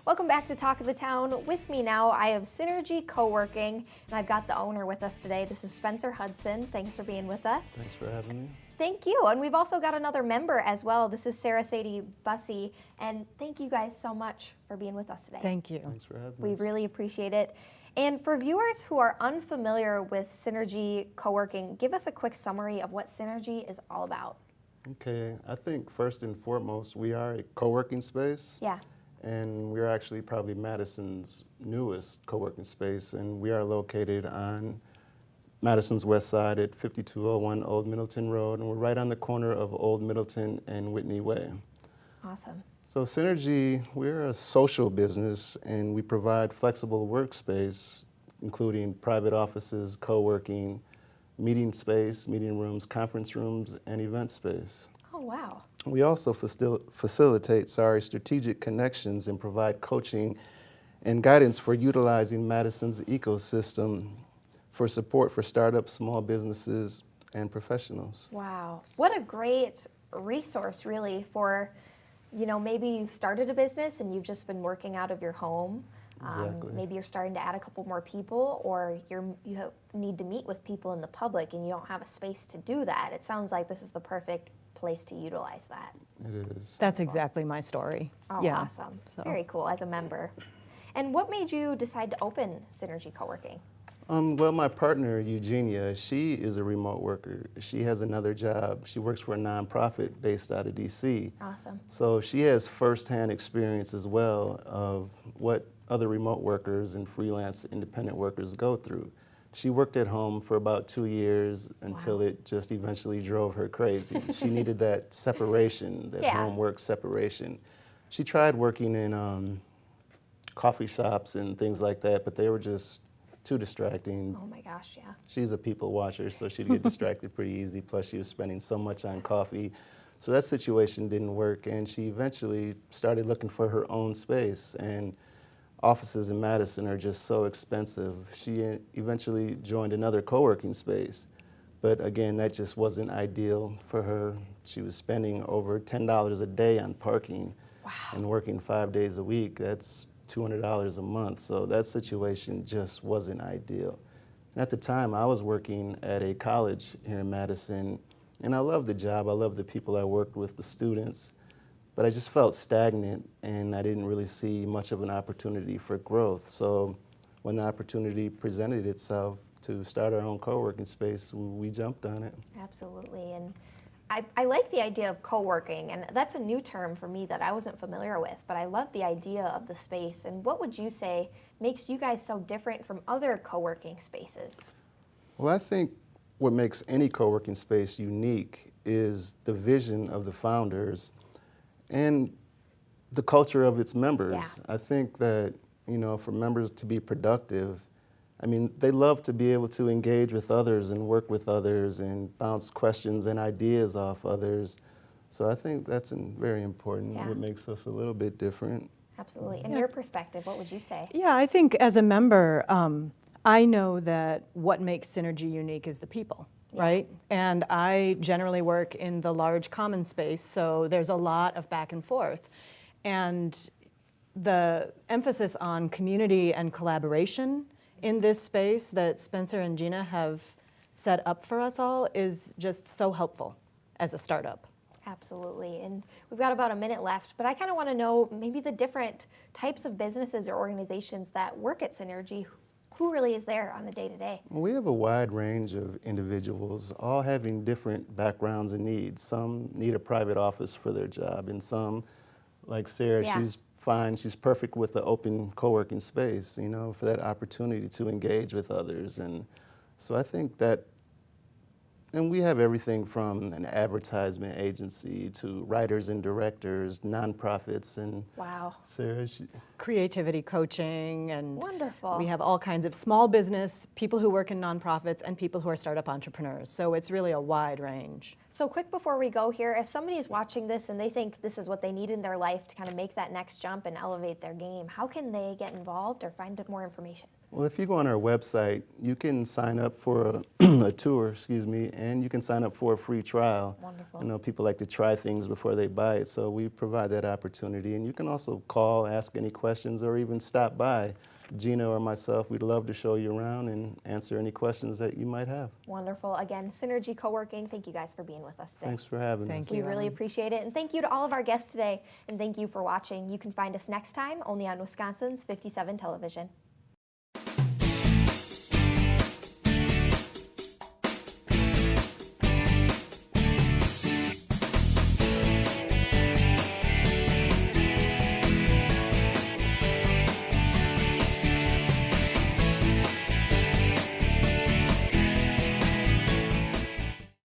Welcome back to Talk of the Town. With me now, I have Synergy Coworking, and I've got the owner with us today. This is Spencer Hudson. Thanks for being with us. Thanks for having me. Thank you. And we've also got another member as well. This is Sadie, Busse, and thank you guys so much for being with us today. Thank you. Thanks for having We us. really appreciate it. And for viewers who are unfamiliar with Synergy Coworking, give us a quick summary of what Synergy is all about. Okay, I think first and foremost, we are a co-working space. Yeah. And we're actually probably Madison's newest co-working space, and we are located on Madison's west side at 5201 Old Middleton Road, and we're right on the corner of Old Middleton and Whitney Way. Awesome. So Synergy, we're a social business, and we provide flexible workspace, including private offices, co-working, meeting space, meeting rooms, conference rooms, and event space. Oh, wow. We also facilitate strategic connections and provide coaching and guidance for utilizing Madison's ecosystem for support for startups, small businesses, and professionals. Wow. What a great resource, really, for, maybe you started a business and you've just been working out of your home. Exactly. Maybe you're starting to add a couple more people, or you need to meet with people in the public and you don't have a space to do that. It sounds like this is the perfect place to utilize that. It is. That's exactly my story. Oh, yeah. Awesome. So. Very cool as a member. And what made you decide to open Synergy Coworking? Well, my partner, Eugenia, she is a remote worker. She has another job. She works for a nonprofit based out of DC. Awesome. So she has firsthand experience as well of what other remote workers and freelance independent workers go through. She worked at home for about 2 years until it just eventually drove her crazy. She needed that separation, that home work separation. She tried working in coffee shops and things like that, but they were just too distracting. Oh my gosh, yeah. She's a people watcher, so she'd get distracted pretty easy. Plus, she was spending so much on coffee. So that situation didn't work, and she eventually started looking for her own space. And offices in Madison are just so expensive. She eventually joined another co-working space, but again, that just wasn't ideal for her. She was spending over $10 a day on parking. Wow. And working 5 days a week. That's $200 a month, so that situation just wasn't ideal. And at the time, I was working at a college here in Madison, and I loved the job. I loved the people I worked with, the students. But I just felt stagnant, and I didn't really see much of an opportunity for growth. So when the opportunity presented itself to start our own co-working space, we jumped on it. Absolutely. And I like the idea of co-working, and that's a new term for me that I wasn't familiar with, but I love the idea of the space. And what would you say makes you guys so different from other co-working spaces? Well, I think what makes any co-working space unique is the vision of the founders and the culture of its members. Yeah. I think that, for members to be productive, they love to be able to engage with others and work with others and bounce questions and ideas off others. So I think that's very important. Yeah. What makes us a little bit different. Absolutely. In your perspective, what would you say? Yeah, I think as a member, I know that what makes Synergy unique is the people. Right? And I generally work in the large common space, so there's a lot of back and forth. And the emphasis on community and collaboration in this space that Spencer and Gina have set up for us all is just so helpful as a startup. Absolutely. And we've got about a minute left, but I kind of want to know maybe the different types of businesses or organizations that work at Synergy. Who really is there on a day-to-day? Well, we have a wide range of individuals, all having different backgrounds and needs. Some need a private office for their job, and some, like Sarah, she's fine, she's perfect with the open co-working space, for that opportunity to engage with others. And so I think that, and we have everything from an advertisement agency to writers and directors, nonprofits, and wow. Sarah, Creativity coaching, and wonderful. We have all kinds of small business, people who work in nonprofits, and people who are startup entrepreneurs. So it's really a wide range. So quick before we go here, if somebody is watching this and they think this is what they need in their life to kind of make that next jump and elevate their game, how can they get involved or find more information? Well, if you go on our website, you can sign up for a tour, excuse me, and you can sign up for a free trial. Wonderful. I know people like to try things before they buy it, so we provide that opportunity. And you can also call, ask any questions, or even stop by. Gina or myself, we'd love to show you around and answer any questions that you might have. Wonderful. Again, Synergy Coworking, thank you guys for being with us today. Thanks for having Thank us. you. We really appreciate it. And thank you to all of our guests today. And thank you for watching. You can find us next time only on Wisconsin's 57 Television.